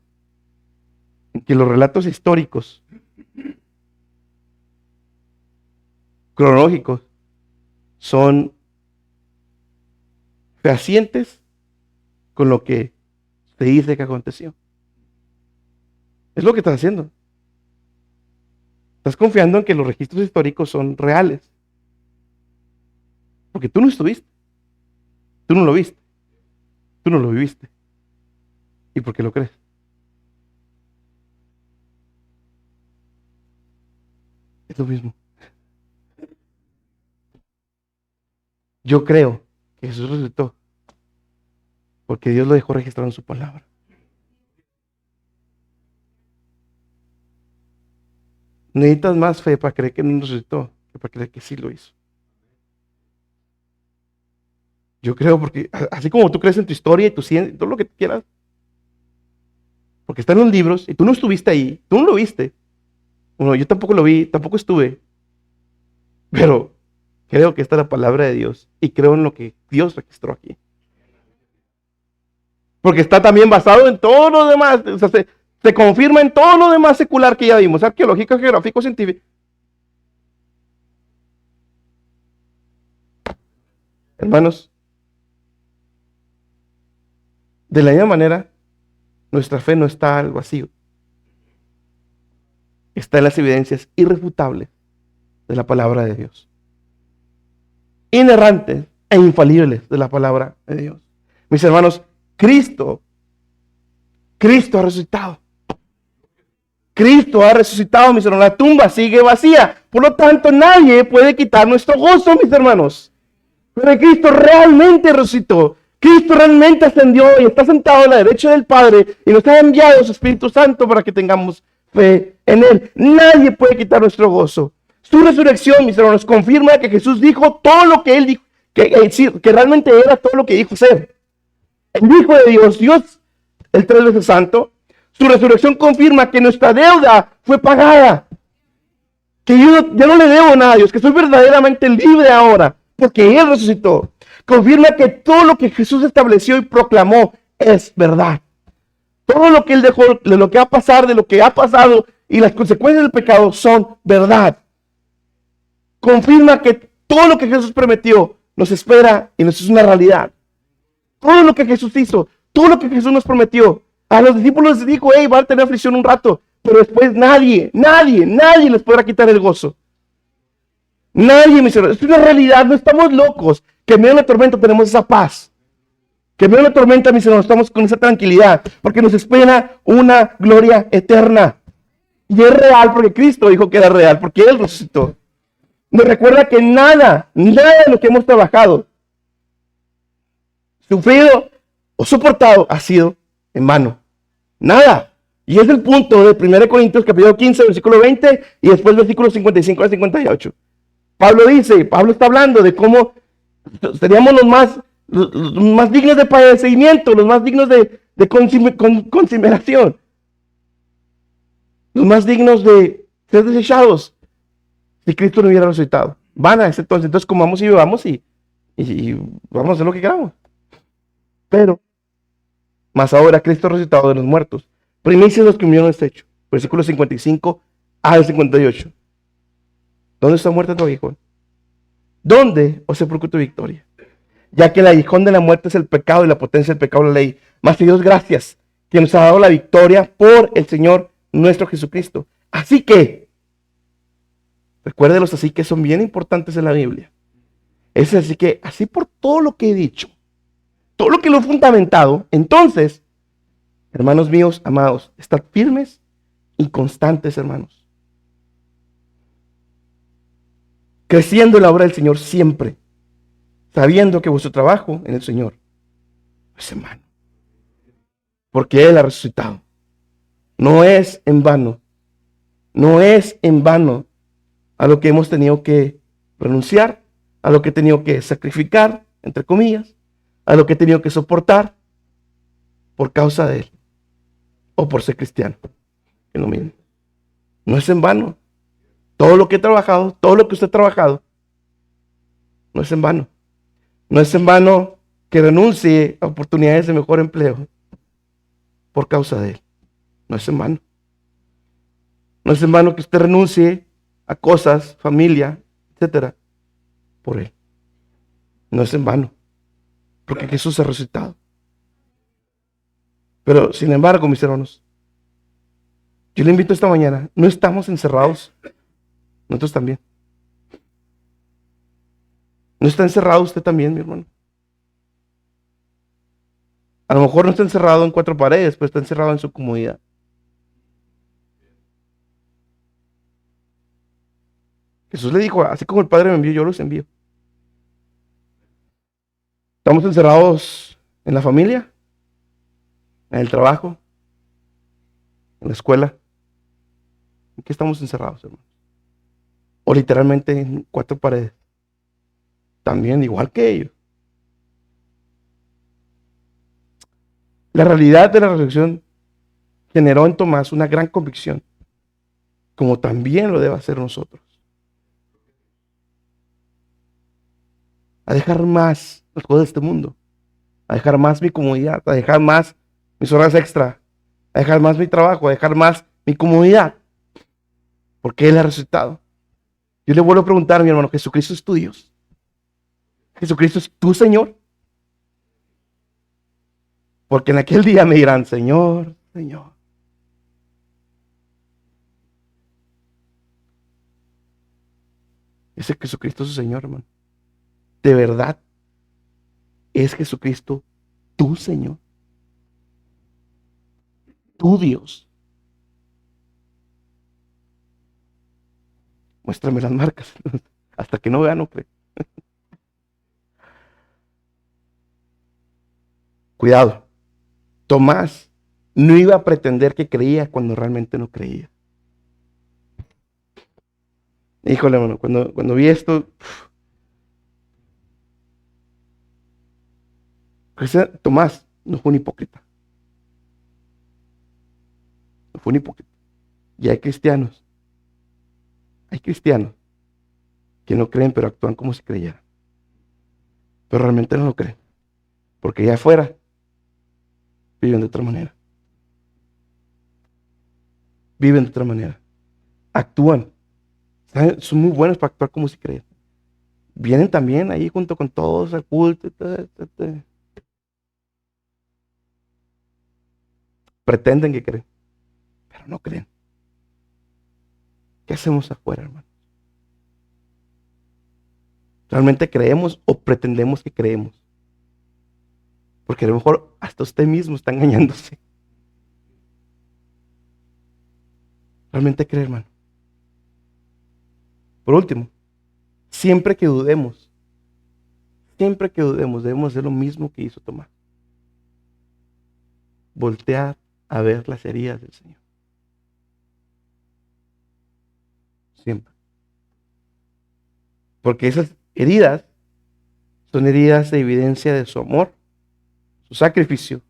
en que los relatos históricos, cronológicos, son fehacientes con lo que se dice que aconteció. Es lo que estás haciendo. Estás confiando en que los registros históricos son reales. Porque tú no estuviste. Tú no lo viste. Tú no lo viviste. ¿Y por qué lo crees? Es lo mismo. Yo creo que Jesús resucitó porque Dios lo dejó registrado en su palabra. Necesitas más fe para creer que no resucitó que para creer que sí lo hizo. Yo creo porque así como tú crees en tu historia y tu ciencia, todo lo que quieras, porque está en los libros y tú no estuviste ahí, tú no lo viste. Bueno, yo tampoco lo vi, tampoco estuve, pero creo que esta es la palabra de Dios y creo en lo que Dios registró aquí. Porque está también basado en todo lo demás, o sea, se confirma en todo lo demás secular que ya vimos, arqueológico, geográfico, científico. Hermanos, de la misma manera, nuestra fe no está al vacío. Está en las evidencias irrefutables de la palabra de Dios. Inerrantes e infalibles de la palabra de Dios. Mis hermanos, Cristo ha resucitado. Cristo ha resucitado, mis hermanos. La tumba sigue vacía. Por lo tanto, nadie puede quitar nuestro gozo, mis hermanos. Pero Cristo realmente resucitó. Cristo realmente ascendió y está sentado a la derecha del Padre y nos ha enviado su Espíritu Santo para que tengamos fe en Él. Nadie puede quitar nuestro gozo. Su resurrección, mis hermanos, confirma que Jesús dijo todo lo que Él dijo, que realmente era todo lo que dijo ser. El Hijo de Dios, Dios, el 3 veces santo. Su resurrección confirma que nuestra deuda fue pagada. Que yo ya no le debo nada a Dios, que soy verdaderamente libre ahora, porque Él resucitó. Confirma que todo lo que Jesús estableció y proclamó es verdad. Todo lo que Él dejó, de lo que va a pasar, de lo que ha pasado y las consecuencias del pecado son verdad. Confirma que todo lo que Jesús prometió nos espera y nos es una realidad. Todo lo que Jesús hizo, todo lo que Jesús nos prometió. A los discípulos les dijo, hey, van a tener aflicción un rato, pero después nadie les podrá quitar el gozo. Nadie, mis hermanos, es una realidad, no estamos locos, que en medio de la tormenta tenemos esa paz. Que en medio de la tormenta, mis hermanos, estamos con esa tranquilidad, porque nos espera una gloria eterna. Y es real, porque Cristo dijo que era real, porque Él resucitó. Nos recuerda que nada de lo que hemos trabajado, sufrido o soportado ha sido en vano. Nada. Y es el punto de 1 Corintios capítulo 15, versículo 20 y después versículos 55 al 58. Pablo está hablando de cómo seríamos los más dignos de padecimiento, los más dignos de consideración, los más dignos de ser desechados si Cristo no hubiera resucitado. Van a ese entonces. Entonces comamos y bebamos y vamos a hacer lo que queramos. Pero, más ahora Cristo resucitado de los muertos, primicias de los que murieron este hecho. Versículos 55 al 58. ¿Dónde está muerta tu aguijón? ¿Dónde os sepulcro tu victoria? Ya que el aguijón de la muerte es el pecado y la potencia del pecado la ley. Mas que Dios gracias, que nos ha dado la victoria por el Señor nuestro Jesucristo. Así que, recuerden los así que son bien importantes en la Biblia. Es así que, así por todo lo que he dicho, todo lo que lo he fundamentado, entonces, hermanos míos, amados, estad firmes y constantes, hermanos. Creciendo en la obra del Señor siempre, sabiendo que vuestro trabajo en el Señor es en vano. Porque Él ha resucitado. No es en vano. No es en vano a lo que hemos tenido que renunciar, a lo que he tenido que sacrificar, entre comillas, a lo que he tenido que soportar por causa de Él o por ser cristiano. Es lo mismo. No es en vano. Todo lo que he trabajado, todo lo que usted ha trabajado, no es en vano. No es en vano que renuncie a oportunidades de mejor empleo por causa de Él. No es en vano. No es en vano que usted renuncie a cosas, familia, etcétera, por Él. No es en vano, porque Jesús ha resucitado. Pero, sin embargo, mis hermanos, yo le invito esta mañana, no estamos encerrados, nosotros también. ¿No está encerrado usted también, mi hermano? A lo mejor no está encerrado en cuatro paredes, pero está encerrado en su comodidad. Jesús le dijo, así como el Padre me envió, yo los envío. Estamos encerrados en la familia, en el trabajo, en la escuela. ¿En qué estamos encerrados, hermano? O literalmente en cuatro paredes. También igual que ellos. La realidad de la resurrección generó en Tomás una gran convicción, como también lo debe hacer nosotros. A dejar más las cosas de este mundo, a dejar más mi comodidad, a dejar más mis horas extra, a dejar más mi trabajo, a dejar más mi comodidad, porque Él ha resucitado. Yo le vuelvo a preguntar, mi hermano, ¿Jesucristo es tu Dios? ¿Jesucristo es tu Señor? Porque en aquel día me dirán, Señor, Señor. ¿Es Jesucristo su Señor, hermano? ¿De verdad es Jesucristo tu Señor? ¿Tu Dios? Muéstrame las marcas. Hasta que no vea, no creo. Cuidado. Tomás no iba a pretender que creía cuando realmente no creía. Híjole, hermano, cuando vi esto, Tomás no fue un hipócrita. No fue un hipócrita. Y hay cristianos que no creen, pero actúan como si creyeran. Pero realmente no lo creen. Porque allá afuera viven de otra manera. Viven de otra manera. Actúan. Son muy buenos para actuar como si creen. Vienen también ahí junto con todos al culto. Pretenden que creen, pero no creen. ¿Qué hacemos afuera, hermano? ¿Realmente creemos o pretendemos que creemos? Porque a lo mejor hasta usted mismo está engañándose. Realmente cree, hermano. Por último, siempre que dudemos, debemos hacer lo mismo que hizo Tomás. Voltear a ver las heridas del Señor. Siempre. Porque esas heridas son heridas de evidencia de su amor, su sacrificio,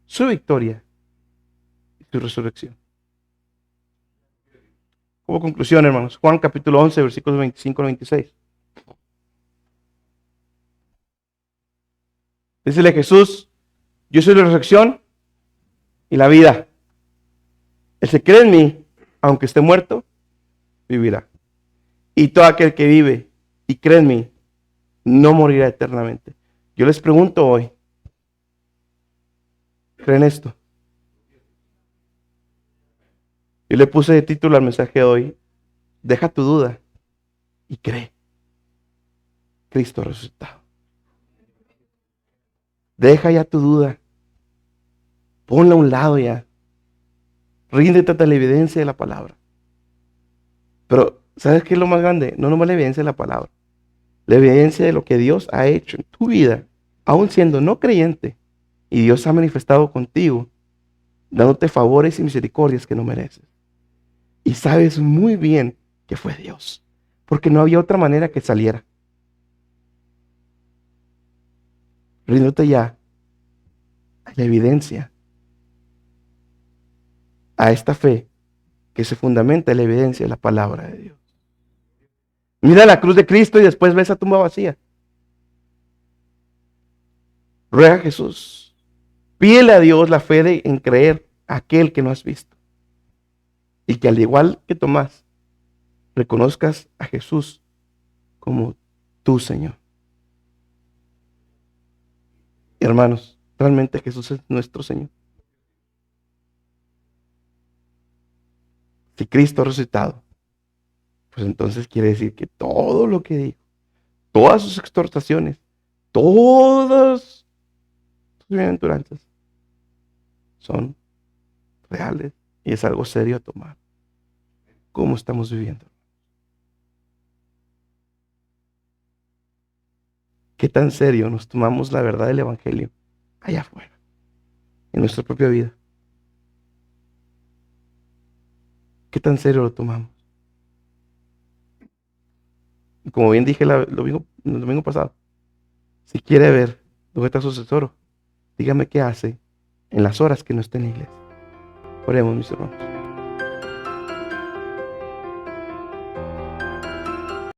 su victoria y su resurrección. Como conclusión, hermanos, Juan capítulo 11, versículos 25 al 26. Dícele Jesús: yo soy la resurrección y la vida. El que cree en mí, aunque esté muerto, vivirá. Y todo aquel que vive y cree en mí, no morirá eternamente. Yo les pregunto hoy, ¿creen esto? Yo le puse de título al mensaje de hoy: deja tu duda y cree. Cristo resucitado. Deja ya tu duda. Ponla a un lado ya. Ríndete ante la evidencia de la palabra. Pero, ¿sabes qué es lo más grande? No nomás la evidencia de la palabra. La evidencia de lo que Dios ha hecho en tu vida, aún siendo no creyente, y Dios ha manifestado contigo, dándote favores y misericordias que no mereces. Y sabes muy bien que fue Dios, porque no había otra manera que saliera. Ríndete ya a la evidencia, a esta fe que se fundamenta en la evidencia de la palabra de Dios. Mira la cruz de Cristo y después ve esa tumba vacía. Ruega a Jesús. Pídele a Dios la fe en creer a aquel que no has visto. Y que al igual que Tomás, reconozcas a Jesús como tu Señor. Hermanos, realmente Jesús es nuestro Señor. Si Cristo ha resucitado, pues entonces quiere decir que todo lo que dijo, todas sus exhortaciones, todas sus bienaventuranzas son reales y es algo serio a tomar. ¿Cómo estamos viviendo? ¿Qué tan serio nos tomamos la verdad del Evangelio allá afuera, en nuestra propia vida? ¿Qué tan serio lo tomamos? Y como bien dije el domingo pasado, si quiere ver dónde está su tesoro, dígame qué hace en las horas que no esté en la iglesia. Oremos, mis hermanos.